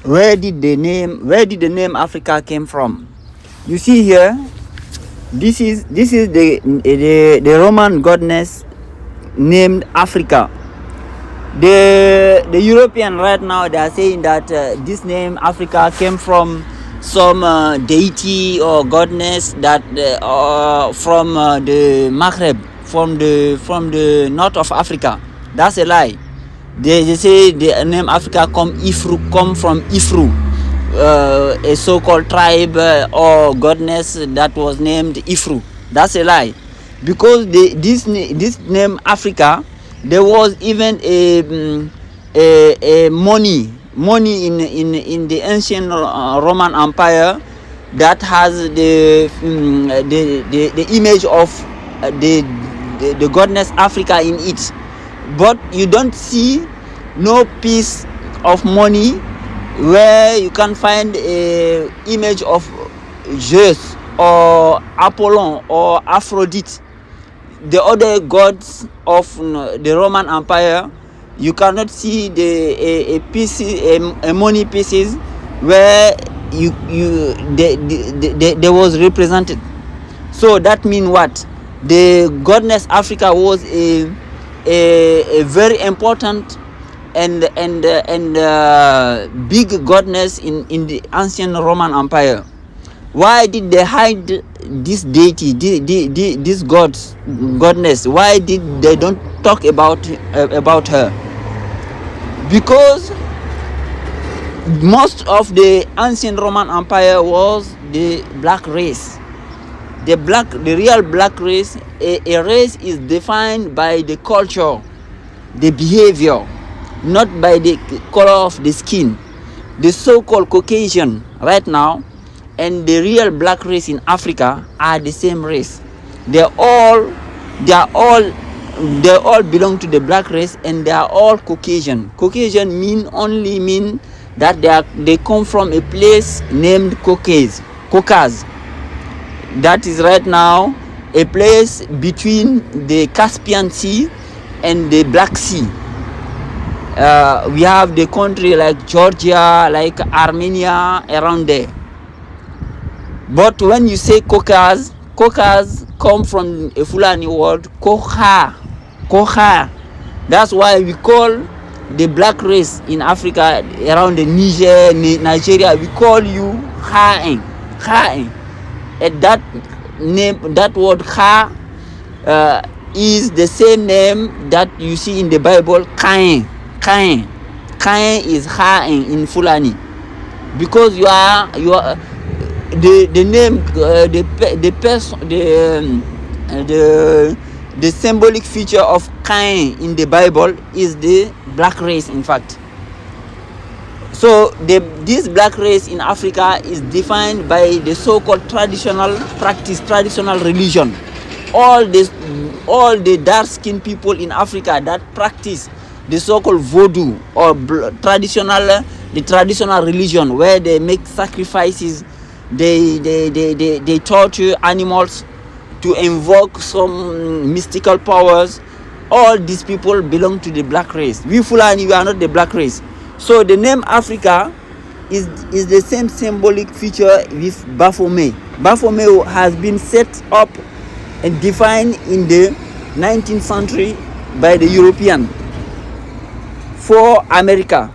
where did the name Africa came from? You see here, this is the Roman goddess named Africa. The European right now, they are saying that this name Africa came from some deity or goddess that from the Maghreb, from the north of Africa. That's a lie. They say the name Africa come from Ifru, a so-called tribe or goddess that was named Ifru. That's a lie, because this name Africa, there was even a money in the ancient Roman Empire that has the image of the goddess Africa in it, but you don't see no piece of money where you can find a image of Zeus or Apollon or Aphrodite, the other gods of the Roman Empire. You cannot see a money pieces where there was represented. So that means what? The goddess Africa was a very important and big goddess in the ancient Roman Empire. Why did they hide this deity, this goddess? Why did they don't talk about her? Because most of the ancient Roman Empire was the black race. The real black race. A race is defined by the culture, the behavior, not by the color of the skin. The so-called Caucasian right now and the real black race in Africa are the same race. They all belong to the black race, and they are all Caucasian. Caucasian mean that they come from a place named Caucase. That is right now a place between the Caspian Sea and the Black Sea. We have the country like Georgia, like Armenia around there. But when you say Caucase come from a Fulani word, Koha. That's why we call the black race in Africa around the Nigeria, we call you Khaen. And that name, that word Kha, is the same name that you see in the Bible, Cain. Cain is Khaen in Fulani, because you are the name, the symbolic feature of Cain in the Bible is the black race, in fact. So this black race in Africa is defined by the so-called traditional religion. All the dark-skinned people in Africa that practice the so-called voodoo or the traditional religion, where they make sacrifices, they torture animals to invoke some mystical powers. All these people belong to the black race. We Fulani, we are not the black race. So the name Africa is the same symbolic feature with Baphomet. Baphomet has been set up and defined in the 19th century by the European for America.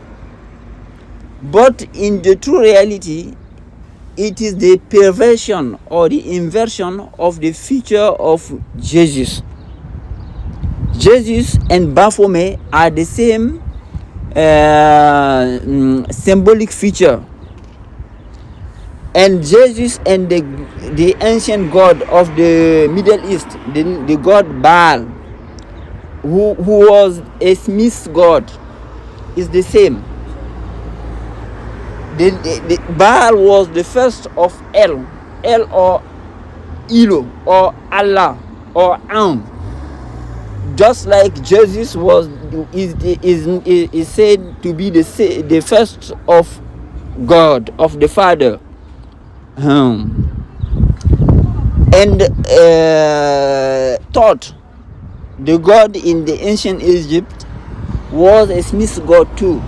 But in the true reality, it is the perversion or the inversion of the feature of Jesus. Jesus and Baphomet are the same symbolic feature. And Jesus and the ancient god of the Middle East, the god Baal, who was a smith god, is the same. The Baal was the first of El or Elo or Allah or Am. Just like Jesus is said to be the first of God, of the Father. And thought the God in the ancient Egypt was a smith god too.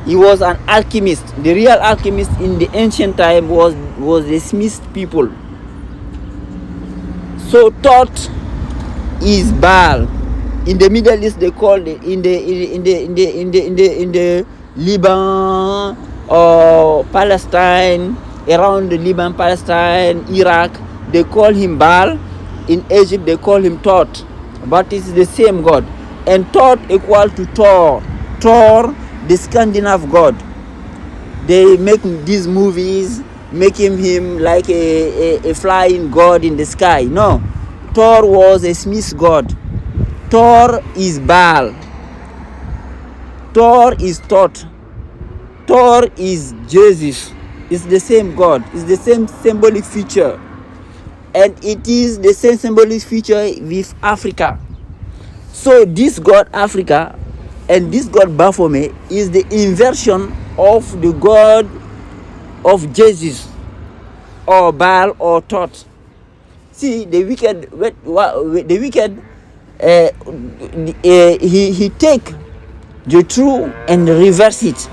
He was an alchemist. The real alchemist in the ancient time was the Smith people. So Thoth is Baal. In the Middle East, they call it in the Lebanon or Palestine, around the Lebanon, Palestine, Iraq, they call him Baal. In Egypt, they call him Thoth, but it's the same god. And Thoth equal to Thor. Thor, the Scandinavian god. They make these movies, making him like a flying god in the sky. No, Thor was a Smith god. Thor is Baal. Thor is Thoth. Thor is Jesus. It's the same God. It's the same symbolic feature. And it is the same symbolic feature with Africa. So this god Africa and this god Baphomet is the inversion of the god of Jesus or Baal or Thoth. See, the wicked, he take the true and reverse it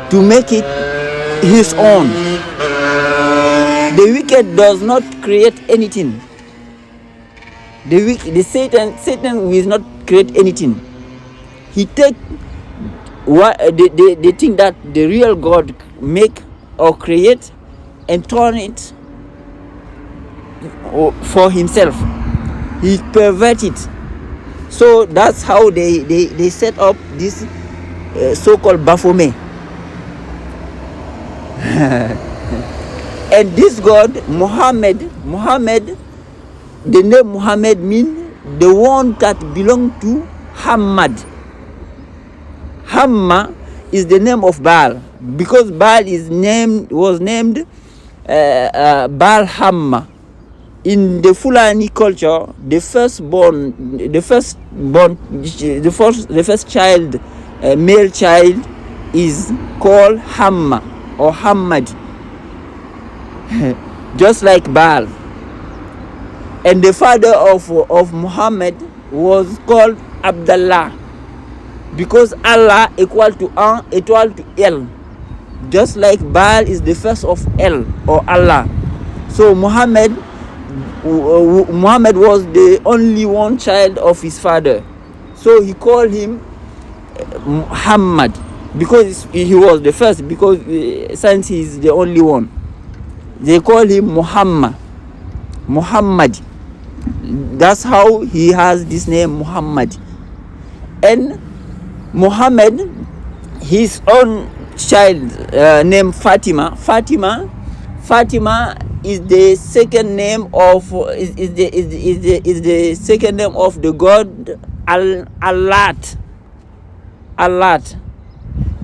to make it his own. The wicked does not create anything. Satan will not create anything. He take what the thing that the real God make or create and turn it for himself. He pervert it. So that's how they set up this so-called Baphomet. And this god Muhammad, the name Muhammad means the one that belong to Hammad. Hamma is the name of Baal, because Baal was named Baal Hamma. In the Fulani culture, the first child, male child, is called Hamma or Hammad, just like Baal. And the father of Muhammad was called Abdullah, because Allah equal to El, just like Baal is the first of El or Allah. So Muhammad was the only one child of his father, so he called him Muhammad because he was the first, because since he is the only one, they call him Muhammad. That's how he has this name Muhammad. And Muhammad, his own child named Fatima is the second name of the second name of the god Allah,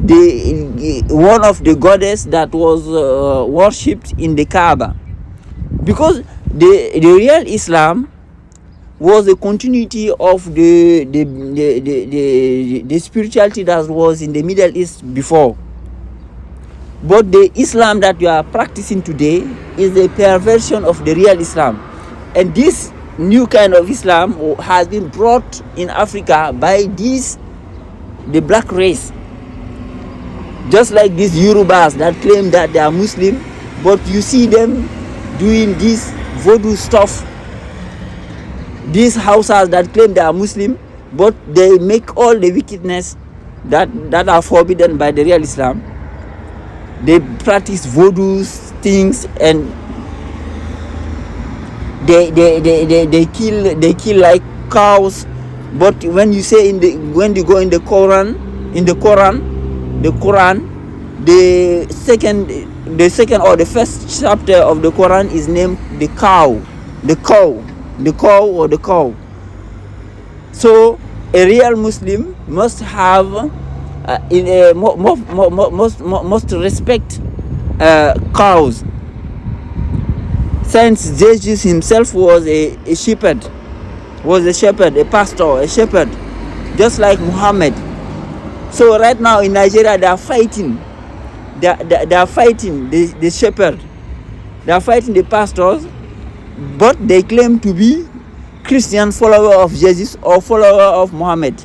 the one of the goddess that was worshipped in the Kaaba, because the real Islam was a continuity of the spirituality that was in the Middle East before. But the Islam that you are practicing today is a perversion of the real Islam. And this new kind of Islam has been brought in Africa by the black race. Just like these Yorubas that claim that they are Muslim, but you see them doing this voodoo stuff. These Hausas that claim they are Muslim, but they make all the wickedness that are forbidden by the real Islam. They practice voodoo things, and they kill like cows. But when you say when you go in the Quran, the second or the first chapter of the Quran is named the cow. So a real Muslim must have must respect cows, since Jesus himself was a shepherd, a pastor, a shepherd, just like Muhammad. So right now in Nigeria they are fighting. They are fighting the shepherd. They are fighting the pastors, but they claim to be Christian follower of Jesus or follower of Muhammad.